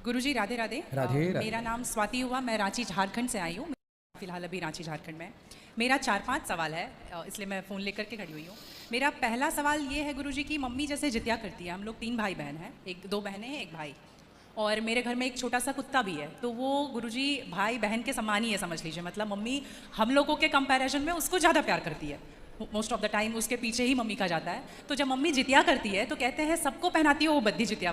गुरुजी राधे राधे। राधे राधे। मेरा नाम स्वाति हुआ, मैं रांची झारखंड से आई हूँ। फिलहाल अभी रांची झारखंड में। मेरा 4-5 सवाल है, इसलिए मैं फ़ोन लेकर के खड़ी हुई हूँ। मेरा पहला सवाल ये है गुरुजी की मम्मी जैसे जितिया करती है, हम लोग 3 भाई बहन हैं, 2 बहनें हैं, 1 भाई, और मेरे घर में एक छोटा सा कुत्ता भी है। तो वो गुरुजी भाई बहन के समान ही है, समझ लीजिए। मतलब मम्मी हम लोगों के कंपैरिजन में उसको ज़्यादा प्यार करती है। मोस्ट ऑफ द टाइम उसके पीछे ही मम्मी का जाता है। तो जब मम्मी जितिया करती है तो कहते हैं सबको पहनाती है वो बद्दी जितिया,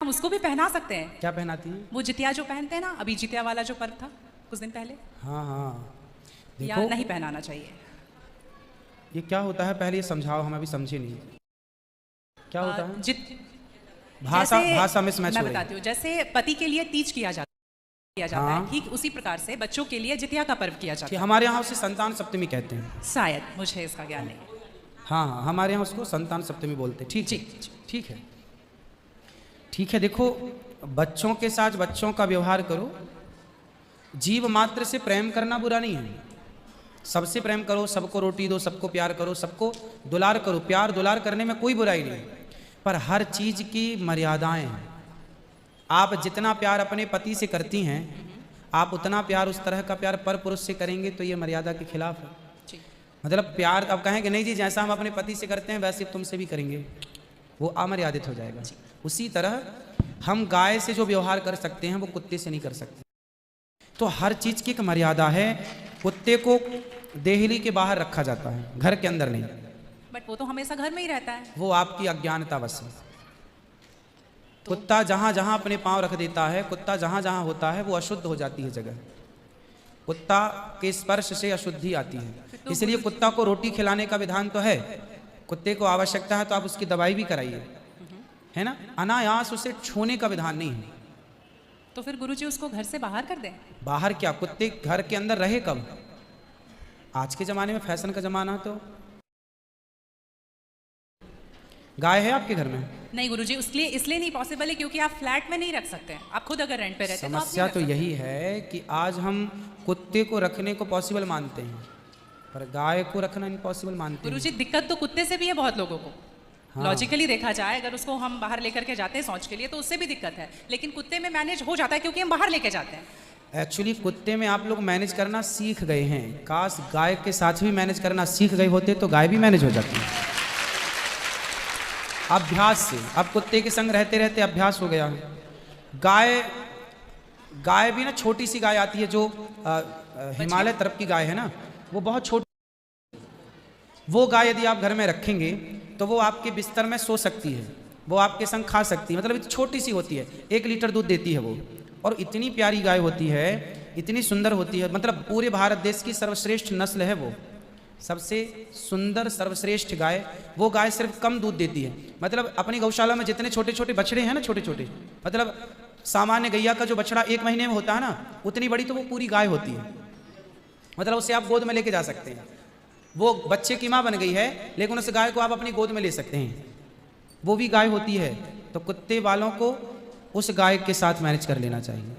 हम उसको भी पहना सकते हैं। क्या पहनाती है? वो जितिया जो पहनते हैं ना, अभी जितिया वाला जो पर्व था कुछ दिन पहले। हाँ हाँ, या देखो नहीं पहनाना चाहिए? ये क्या होता है, पहले ये समझाओ, हम अभी समझे नहीं। क्या होता है? भाषा में मैच मैं बताती हूँ। जैसे पति के लिए तीज किया जाता हाँ। है, ठीक उसी प्रकार से बच्चों के लिए जितिया का पर्व किया जाता है। हमारे यहाँ उसे संतान सप्तमी कहते हैं शायद, मुझे इसका ज्ञान नहीं। हाँ हाँ, हमारे यहाँ उसको संतान सप्तमी बोलते हैं। ठीक है, ठीक है, ठीक है। देखो, बच्चों के साथ बच्चों का व्यवहार करो। जीव मात्र से प्रेम करना बुरा नहीं है, सबसे प्रेम करो, सबको रोटी दो, सबको प्यार करो, सबको दुलार करो। प्यार दुलार करने में कोई बुराई नहीं, पर हर चीज की मर्यादाएं हैं। आप जितना प्यार अपने पति से करती हैं, आप उतना प्यार, उस तरह का प्यार पर पुरुष से करेंगे तो ये मर्यादा के खिलाफ है। मतलब प्यार अब कहें कि नहीं जी जैसा हम अपने पति से करते हैं वैसे तुमसे भी करेंगे, वो अमर्यादित हो जाएगा। उसी तरह हम गाय से जो व्यवहार कर सकते हैं वो कुत्ते से नहीं कर सकते। तो हर चीज की एक मर्यादा है। कुत्ते को देहली के बाहर रखा जाता है, घर के अंदर नहीं। बट वो तो हमेशा घर में ही रहता है। वो आपकी अज्ञानता बस है। कुत्ता जहां जहां अपने पांव रख देता है, कुत्ता जहां जहां होता है वो अशुद्ध हो जाती है जगह। कुत्ता के स्पर्श से अशुद्धि आती है। इसलिए कुत्ता को रोटी खिलाने का विधान तो है। कुत्ते को आवश्यकता है तो आप उसकी दवाई भी कराइए, है ना। अनायास उसे छूने का विधान नहीं है। तो फिर गुरुजी उसको घर से बाहर कर दें? बाहर क्या, कुत्ते घर के अंदर रहे कब? आज के जमाने में फैशन का जमाना, तो गाय है आपके घर में? नहीं गुरुजी, इसलिए नहीं पॉसिबल है क्योंकि आप फ्लैट में नहीं रख सकते हैं। आप खुद अगर रेंट पे रहते हैं तो समस्या तो यही है कि आज हम कुत्ते को रखने को पॉसिबल मानते हैं पर गाय को रखना इम्पॉसिबल मानते हैं। गुरुजी दिक्कत तो कुत्ते से भी है बहुत लोगों को। हाँ। लॉजिकली देखा जाए, अगर उसको हम बाहर लेकर के जाते हैं शौच के लिए तो उससे भी दिक्कत है, लेकिन कुत्ते में मैनेज हो जाता है क्योंकि हम बाहर लेके जाते हैं। एक्चुअली कुत्ते में आप लोग मैनेज करना सीख गए हैं। काश गाय के साथ भी मैनेज करना सीख गए होते तो गाय भी मैनेज हो जाती है अभ्यास से। अब कुत्ते के संग रहते रहते अभ्यास हो गया। गाय भी ना, छोटी सी गाय आती है जो हिमालय तरफ की गाय है ना, वो बहुत छोटी। वो गाय यदि आप घर में रखेंगे तो वो आपके बिस्तर में सो सकती है, वो आपके संग खा सकती है। मतलब छोटी सी होती है, 1 लीटर दूध देती है वो, और इतनी प्यारी गाय होती है, इतनी सुंदर होती है। मतलब पूरे भारत देश की सर्वश्रेष्ठ नस्ल है वो, सबसे सुंदर सर्वश्रेष्ठ गाय। वो गाय सिर्फ कम दूध देती है। मतलब अपनी गौशाला में जितने छोटे छोटे बछड़े हैं ना, छोटे छोटे, मतलब सामान्य गैया का जो बछड़ा 1 महीने में होता है ना, उतनी बड़ी तो वो पूरी गाय होती है। मतलब उसे आप गोद में लेके जा सकते हैं। वो बच्चे की माँ बन गई है, लेकिन उस गाय को आप अपनी गोद में ले सकते हैं, वो भी गाय होती है। तो कुत्ते वालों को उस गाय के साथ मैनेज कर लेना चाहिए।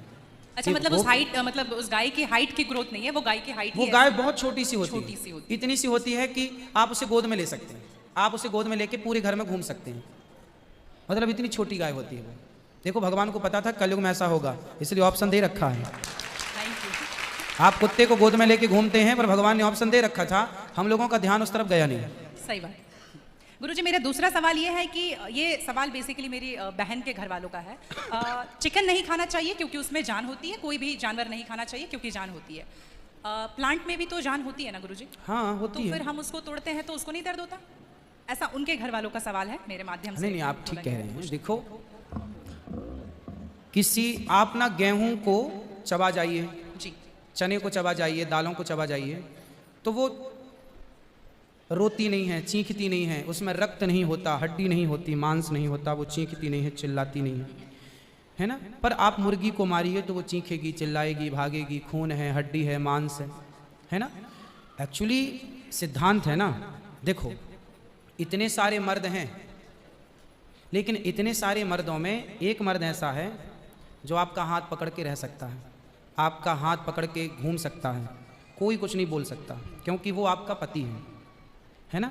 अच्छा, मतलब उस हाइट, मतलब उस गाय की हाइट की ग्रोथ नहीं है, वो गाय की हाइट, वो गाय बहुत छोटी सी होती है, इतनी सी होती है कि आप उसे गोद में ले सकते हैं। आप उसे गोद में लेके पूरे घर में घूम सकते हैं। मतलब इतनी छोटी गाय होती है वो। देखो, भगवान को पता था कलयुग में ऐसा होगा, इसलिए ऑप्शन दे रखा है। आप कुत्ते को गोद में लेके घूमते हैं, पर भगवान ने ऑप्शन दे रखा था, हम लोगों का ध्यान उस तरफ गया नहीं। सही बात। गुरुजी, मेरा दूसरा सवाल ये है कि ये सवाल बेसिकली मेरी बहन के घर वालों का है। चिकन नहीं खाना चाहिए क्योंकि उसमें जान होती है, कोई भी जानवर नहीं खाना चाहिए क्योंकि जान होती है। प्लांट में भी तो जान होती है ना गुरुजी? हाँ, होती है। तो फिर हम उसको तोड़ते हैं तो उसको नहीं दर्द होता? ऐसा उनके घर वालों का सवाल है, मेरे माध्यम से। नहीं, आप ठीक कह रहे हैं। देखो, किसी आप ना गेहूं को चबा जाइए, चने को चबा जाइए, दालों को चबा जाइए, तो वो रोती नहीं है, चीखती नहीं है, उसमें रक्त नहीं होता, हड्डी नहीं होती, मांस नहीं होता, वो चीखती नहीं है, चिल्लाती नहीं है ना। पर आप मुर्गी को मारिए तो वो चीखेगी, चिल्लाएगी, भागेगी, खून है, हड्डी है, मांस है ना। एक्चुअली सिद्धांत है ना। देखो, इतने सारे मर्द हैं, लेकिन इतने सारे मर्दों में एक मर्द ऐसा है जो आपका हाथ पकड़ के रह सकता है, आपका हाथ पकड़ के घूम सकता है, कोई कुछ नहीं बोल सकता, क्योंकि वो आपका पति है ना।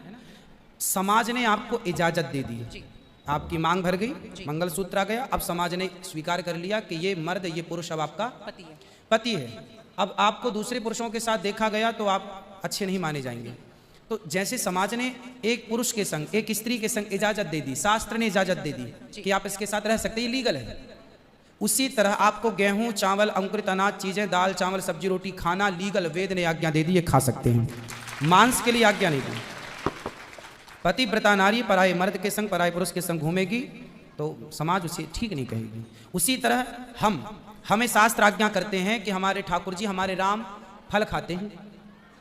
समाज ने आपको इजाजत दे दी, आपकी मांग भर गई, मंगलसूत्र आ गया, अब समाज ने स्वीकार कर लिया कि ये मर्द, ये पुरुष अब आपका पति है। अब आपको दूसरे पुरुषों के साथ देखा गया तो आप अच्छे नहीं माने जाएंगे। तो जैसे समाज ने एक पुरुष के संग, एक स्त्री के संग इजाजत दे दी, शास्त्र ने इजाजत दे दी कि आप इसके साथ रह सकते, ये लीगल है, उसी तरह आपको गेहूं, चावल, अंकुरित अनाज चीजें, दाल, चावल, सब्जी, रोटी खाना लीगल, वेद ने आज्ञा दे दी, ये खा सकते हैं। मांस के लिए आज्ञा नहीं दी। पतिव्रता नारी पराये मर्द के संग, पराये पुरुष के संग घूमेगी तो समाज उसे ठीक नहीं कहेगी। उसी तरह हमें शास्त्र आज्ञा करते हैं कि हमारे ठाकुर जी, हमारे राम फल खाते हैं,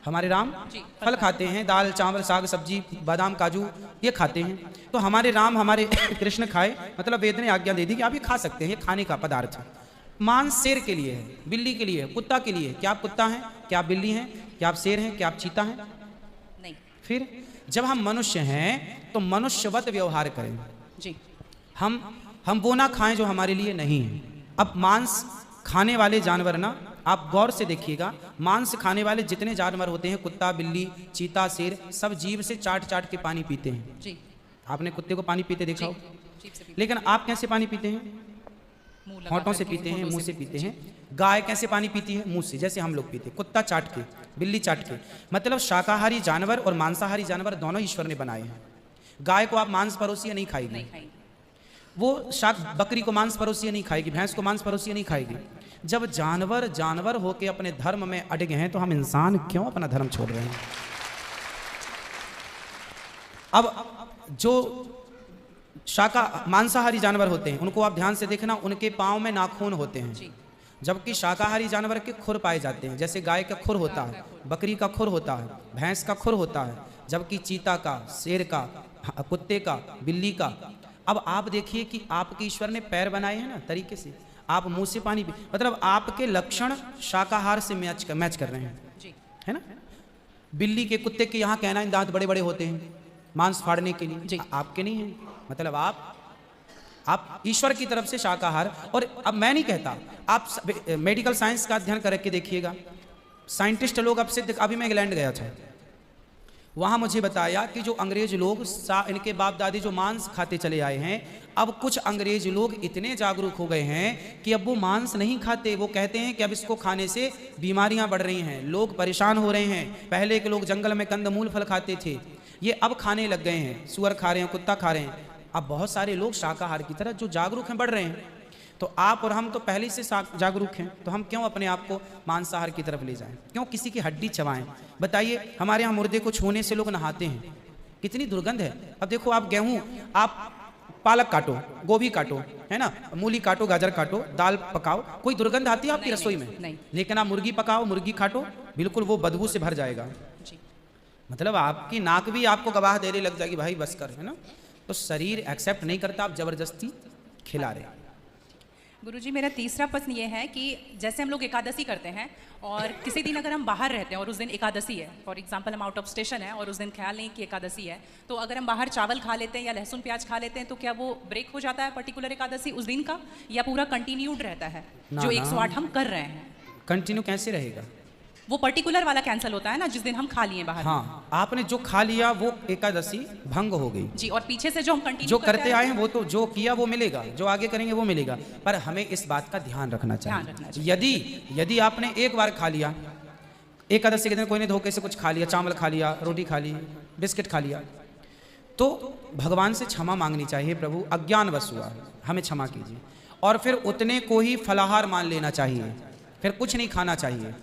हमारे राम फल खाते हैं, दाल, चावल, साग, सब्जी, बादाम, काजू ये खाते हैं। तो हमारे राम, हमारे कृष्ण खाए, मतलब वेद ने आज्ञा दे दी कि आप ये खा सकते हैं, ये खाने का पदार्थ है। मांस शेर के लिए है, बिल्ली के लिए है, कुत्ता के लिए है। क्या आप कुत्ता हैं? क्या आप बिल्ली हैं? क्या आप शेर हैं? क्या आप चीता हैं? नहीं। फिर जब हम मनुष्य हैं तो मनुष्यवत व्यवहार करें जी। हम वो ना खाएं जो हमारे लिए नहीं है। अब मांस खाने वाले जानवर ना, आप गौर से देखिएगा, मांस खाने वाले जितने जानवर होते हैं, कुत्ता, बिल्ली, चीता, शेर, सब जीभ से चाट चाट के पानी पीते हैं जी। आपने कुत्ते को पानी पीते देखा हो? लेकिन आप कैसे पानी पीते हैं? होंठों से पीते हैं, मुंह से पीते हैं। गाय कैसे पानी पीती है? मुंह से, जैसे हम लोग पीते, कुत्ता चाट के, बिल्ली चाट के। मतलब शाकाहारी जानवर और मांसाहारी जानवर दोनों ईश्वर ने बनाए हैं। गाय को आप मांस परोसिए नहीं खाएगी, वो बकरी को मांस परोसिए नहीं खाएगी, भैंस को मांस परोसिए नहीं खाएगी। जब जानवर होके अपने धर्म में अड़े हैं तो हम इंसान क्यों अपना धर्म छोड़ रहे हैं? अब जो मांसाहारी जानवर होते हैं उनको आप ध्यान से देखना, उनके पाँव में नाखून होते हैं, जबकि शाकाहारी जानवर के खुर पाए जाते हैं। जैसे गाय का खुर होता है, बकरी का खुर होता है, भैंस का खुर होता है, जबकि चीता का, शेर का, कुत्ते का, बिल्ली का। अब आप देखिए कि आपके ईश्वर ने पैर बनाए हैं ना तरीके से, आप मुंह से पानी पी, मतलब आपके लक्षण शाकाहार से मैच कर रहे हैं, है ना। बिल्ली के, कुत्ते के यहाँ कहना दांत बड़े बड़े होते हैं मांस फाड़ने के लिए, आपके नहीं है। मतलब आप ईश्वर की तरफ से शाकाहार। और अब मैं नहीं कहता, आप मेडिकल साइंस का अध्ययन करके देखिएगा, साइंटिस्ट लोग अब से, अभी मैं इंग्लैंड गया था, वहाँ मुझे बताया कि जो अंग्रेज लोग इनके बाप दादी जो मांस खाते चले आए हैं, अब कुछ अंग्रेज लोग इतने जागरूक हो गए हैं कि अब वो मांस नहीं खाते। वो कहते हैं कि अब इसको खाने से बीमारियां बढ़ रही हैं, लोग परेशान हो रहे हैं। पहले के लोग जंगल में कंदमूल फल खाते थे, ये अब खाने लग गए हैं, सुअर खा रहे हैं, कुत्ता खा रहे हैं। अब बहुत सारे लोग शाकाहार की तरह जो जागरूक हैं बढ़ रहे हैं। तो आप और हम तो पहले से जागरूक हैं, तो हम क्यों अपने आप को मांसाहार की तरफ ले जाएं? क्यों किसी की हड्डी चबाएं? बताइए, हमारे यहाँ मुर्दे को छूने से लोग नहाते हैं, कितनी दुर्गंध है। अब देखो, आप गेहूं, आप पालक काटो, गोभी काटो, है ना, मूली काटो, गाजर काटो, दाल पकाओ, कोई दुर्गंध आती है आपकी रसोई में? नहीं। लेकिन आप मुर्गी पकाओ, मुर्गी काटो, बिल्कुल वो बदबू से भर जाएगा। मतलब आपकी नाक भी आपको गवाह देने लग जाएगी, भाई बस कर, है ना। तो शरीर एक्सेप्ट नहीं करता, आप जबरदस्ती खिला रहे। गुरुजी, मेरा तीसरा प्रश्न ये है कि जैसे हम लोग एकादशी करते हैं और किसी दिन अगर हम बाहर रहते हैं और उस दिन एकादशी है, फॉर एग्जांपल हम आउट ऑफ स्टेशन है और उस दिन ख्याल नहीं कि एकादशी है, तो अगर हम बाहर चावल खा लेते हैं या लहसुन प्याज खा लेते हैं तो क्या वो ब्रेक हो जाता है पर्टिकुलर एकादशी उस दिन का, या पूरा कंटिन्यूड रहता है जो 108 हम कर रहे हैं? कंटिन्यू कैसे रहेगा? वो पर्टिकुलर वाला कैंसिल होता है ना जिस दिन हम खा लिए बाहर। हाँ, आपने जो खा लिया वो एकादशी भंग हो गई जी, और पीछे से जो हम कंटिन्यू जो करते आए हैं वो तो जो किया वो मिलेगा, जो आगे करेंगे वो मिलेगा। पर हमें इस बात का ध्यान रखना चाहिए, यदि आपने एक बार खा लिया, एकादशी के दिन कोई ने धोखे से कुछ खा लिया, चावल खा लिया, रोटी खा ली, बिस्किट खा लिया, तो भगवान से क्षमा मांगनी चाहिए, प्रभु अज्ञानवश हुआ, हमें क्षमा कीजिए। और फिर उतने को ही फलाहार मान लेना चाहिए, फिर कुछ नहीं खाना चाहिए।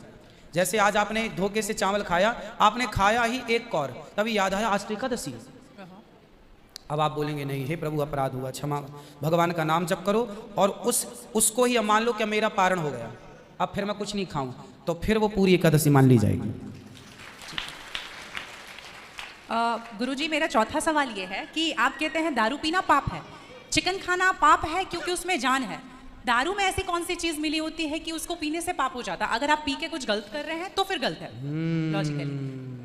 जैसे आज आपने धोखे से चावल खाया, आपने खाया ही एक कौर, तभी याद आया आज तो एकादशी। अब आप बोलेंगे नहीं, हे प्रभु अपराध हुआ, क्षमा, भगवान का नाम जप करो और उसको ही मान लो कि मेरा पारण हो गया, अब फिर मैं कुछ नहीं खाऊं, तो फिर वो पूरी एकादशी मान ली जाएगी। गुरुजी, मेरा चौथा सवाल ये है कि आप कहते हैं दारू पीना पाप है, चिकन खाना पाप है क्योंकि उसमें जान है। दारू में ऐसी कौन सी चीज मिली होती है कि उसको पीने से पाप हो जाता है? अगर आप पी के कुछ गलत कर रहे हैं तो फिर गलत है लॉजिकली,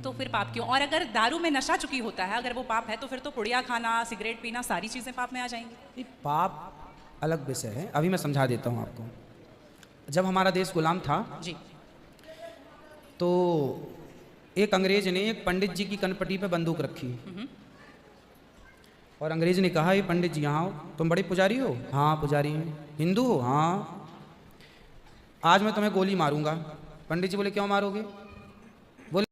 तो फिर पाप क्यों? और अगर दारू में नशा चुकी होता है, अगर वो पाप है तो फिर तो पुड़िया खाना, सिगरेट पीना, सारी चीजें पाप में आ जाएंगी। पाप अलग विषय है, अभी मैं समझा देता हूँ आपको। जब हमारा देश गुलाम था जी, तो एक अंग्रेज ने एक पंडित जी की कनपटी पे बंदूक रखी, और अंग्रेज ने कहा, ये पंडित जी यहाँ आओ, तुम बड़े पुजारी हो? हाँ पुजारी हैं। हिंदू हो? हाँ। आज मैं तुम्हें गोली मारूंगा। पंडित जी बोले, क्यों मारोगे?